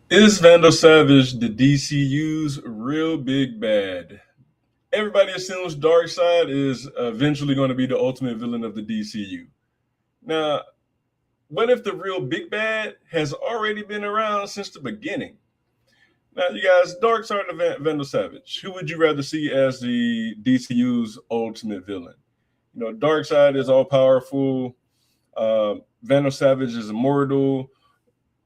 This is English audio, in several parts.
Is Vandal Savage the DCU's real big bad? Everybody assumes Darkseid is eventually going to be the ultimate villain of the DCU. Now, what if the real big bad has already been around since the beginning? Now, you guys, Darkseid or Vandal Savage, who would you rather see as the DCU's ultimate villain? Darkseid is all powerful. Vandal Savage is immortal.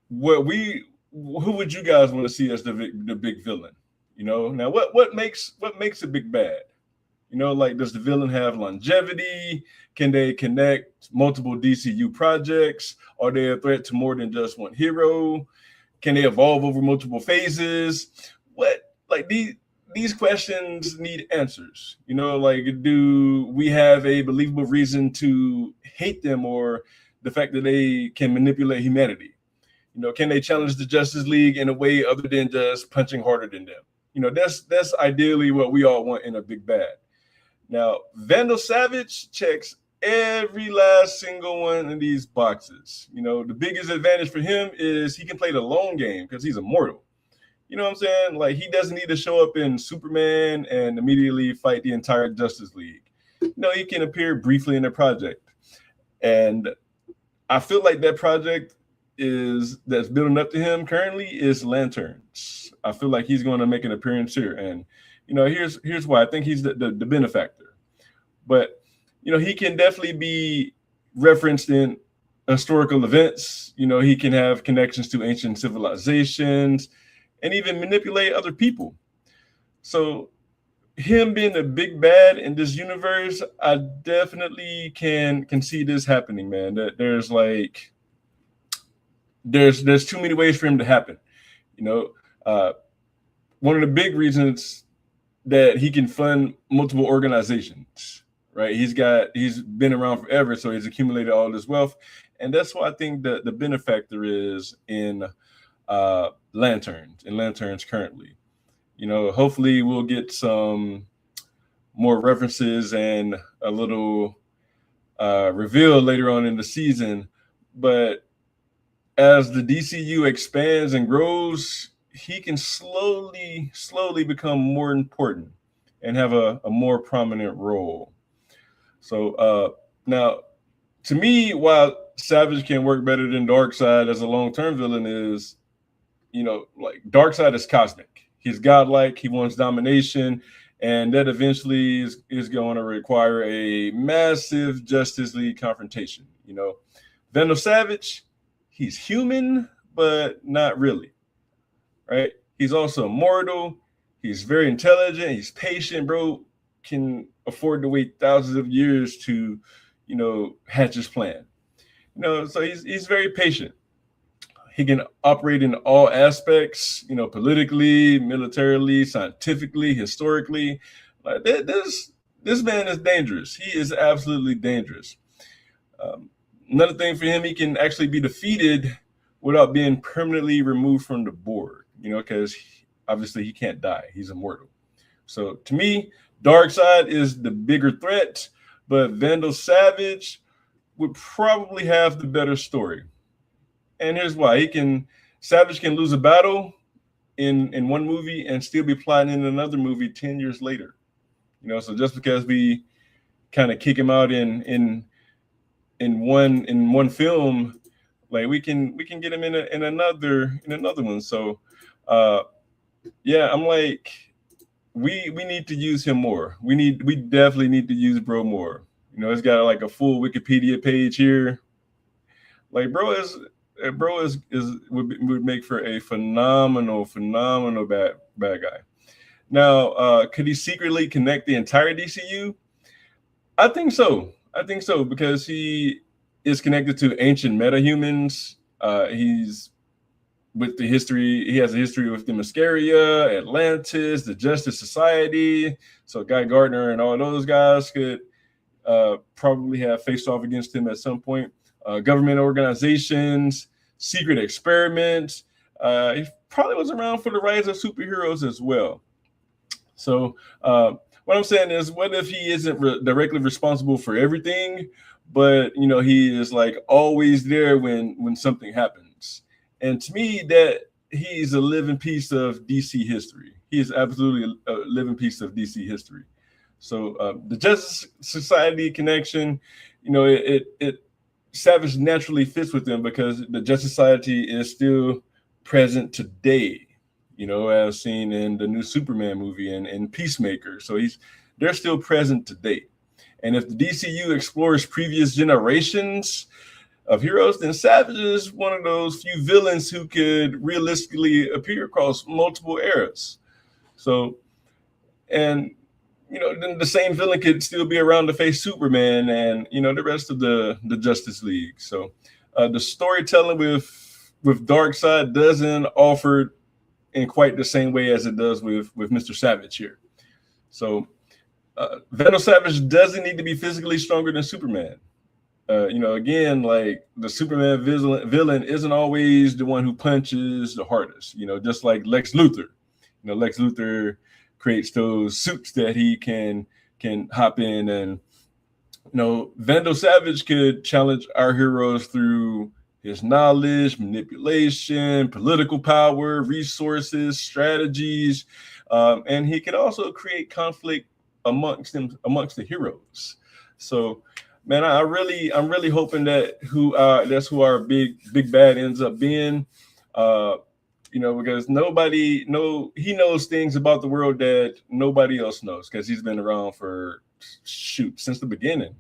What we who would you guys want to see as the big villain? Now what makes a big bad? Like, does the villain have longevity? Can they connect multiple DCU projects? Are they a threat to more than just one hero? Can they evolve over multiple phases? What like these questions need answers. Like, do we have a believable reason to hate them, or the fact that they can manipulate humanity? Can they challenge the Justice League in a way other than just punching harder than them? That's ideally what we all want in a big bad. Now, Vandal Savage checks every last single one of these boxes. The biggest advantage for him is he can play the long game because he's immortal. You know what I'm saying? Like, he doesn't need to show up in Superman and immediately fight the entire Justice League. He can appear briefly in a project. And I feel like that project that's building up to him currently is Lanterns. I feel like he's going to make an appearance here. And, here's why. I think he's the benefactor. But, he can definitely be referenced in historical events. He can have connections to ancient civilizations and even manipulate other people. So him being a big bad in this universe, I definitely can see this happening, man. That there's too many ways for him to happen. One of the big reasons that he can fund multiple organizations, right? He's been around forever, so he's accumulated all this wealth, and that's why I think the benefactor is in Lanterns currently. Hopefully we'll get some more references and a little reveal later on in the season, but as the DCU expands and grows, he can slowly become more important and have a more prominent role. So now, to me, while Savage can work better than Darkseid as a long-term villain, is like, Darkseid is cosmic. He's godlike. He wants domination, and that eventually is going to require a massive Justice League confrontation. Vandal Savage, he's human, but not really, right? He's also immortal. He's very intelligent. He's patient, bro. Can afford to wait thousands of years to, hatch his plan. So he's very patient. He can operate in all aspects, politically, militarily, scientifically, historically. Like, this man is dangerous. He is absolutely dangerous. Another thing for him, he can actually be defeated without being permanently removed from the board, because obviously he can't die. He's immortal. So to me, Darkseid is the bigger threat, but Vandal Savage would probably have the better story. And here's why. Savage can lose a battle in one movie and still be plotting in another movie 10 years later. So just because we kind of kick him out in one film, like, we can get him in another one. So yeah, I'm like, we need to use him more. We definitely need to use bro more. It's got like a full Wikipedia page here. Like, bro would make for a phenomenal bad guy. Now, could he secretly connect the entire DCU? I think so, because he is connected to ancient metahumans. He's with the history. He has a history with the Mascaria, Atlantis, the Justice Society. So Guy Gardner and all those guys could probably have faced off against him at some point. Government organizations, secret experiments. He probably was around for the rise of superheroes as well. So what I'm saying is, what if he isn't directly responsible for everything, but he is like always there when something happens? And to me, he's a living piece of DC history. He is absolutely a living piece of DC history. So the Justice Society connection, it Savage naturally fits with them because the Justice Society is still present today, as seen in the new Superman movie and Peacemaker. So they're still present today. And if the DCU explores previous generations of heroes, then Savage is one of those few villains who could realistically appear across multiple eras. So, and then the same villain could still be around to face Superman and the rest of the Justice League. So, the storytelling with Darkseid doesn't offer in quite the same way as it does with Mr. Savage here. So, Vandal Savage doesn't need to be physically stronger than Superman. Again, like the Superman villain isn't always the one who punches the hardest. Just like Lex Luthor. Lex Luthor creates those suits that he can hop in, and Vandal Savage could challenge our heroes through his knowledge, manipulation, political power, resources, strategies, and he could also create conflict amongst the heroes. So, man, I'm really hoping that's who our big bad ends up being. Because he knows things about the world that nobody else knows because he's been around since the beginning,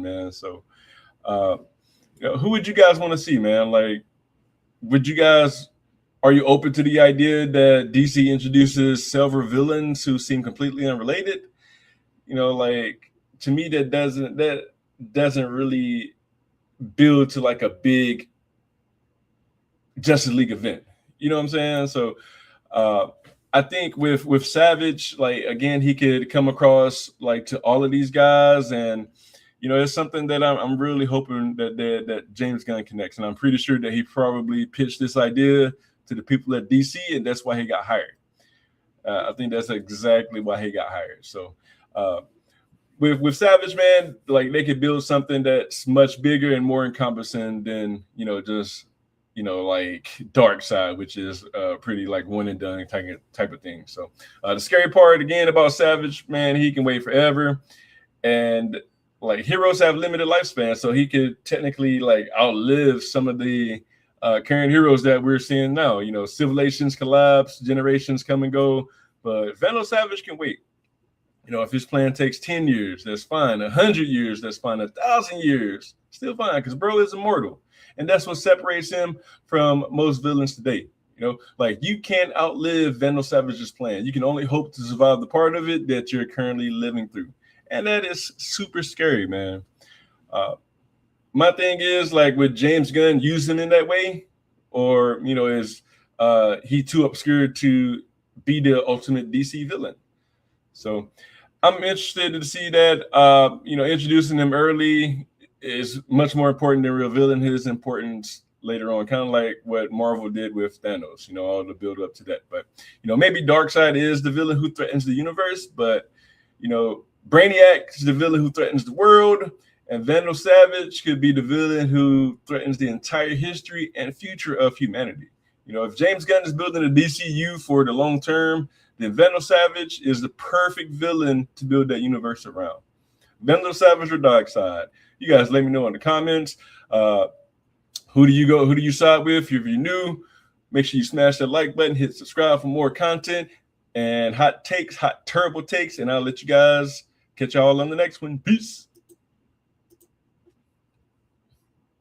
man. So, who would you guys want to see, man? Like, are you open to the idea that DC introduces several villains who seem completely unrelated? To me, that doesn't really build to like a big Justice League event. You know what I'm saying? So I think with Savage, like, again, he could come across like to all of these guys, and it's something that I'm really hoping that James Gunn connects, and I'm pretty sure that he probably pitched this idea to the people at DC, and that's why he got hired. I think that's exactly why he got hired. So with Savage, man, like they could build something that's much bigger and more encompassing than just like Darkseid, which is pretty like one and done type of thing. So the scary part again about Savage, man, he can wait forever, and like heroes have limited lifespan, so he could technically like outlive some of the current heroes that we're seeing now. Civilizations collapse, generations come and go, but Vandal Savage can wait. If his plan takes 10 years, that's fine. 100 years, that's fine. 1,000 years, still fine, because bro is immortal. And that's what separates him from most villains today. Like you can't outlive Vandal Savage's plan. You can only hope to survive the part of it that you're currently living through. And that is super scary, man. My thing is, like, with James Gunn using in that way, or, is he too obscure to be the ultimate DC villain? So I'm interested to see that, introducing him early is much more important than revealing his importance later on, kind of like what Marvel did with Thanos, all the build up to that. But, maybe Darkseid is the villain who threatens the universe, but, Brainiac is the villain who threatens the world, and Vandal Savage could be the villain who threatens the entire history and future of humanity. If James Gunn is building a DCU for the long term, then Vandal Savage is the perfect villain to build that universe around. Vandal Savage or Darkseid? You guys let me know in the comments. Who do you side with? If you're new, make sure you smash that like button, hit subscribe for more content and hot terrible takes, and I'll let you guys catch y'all on the next one. Peace.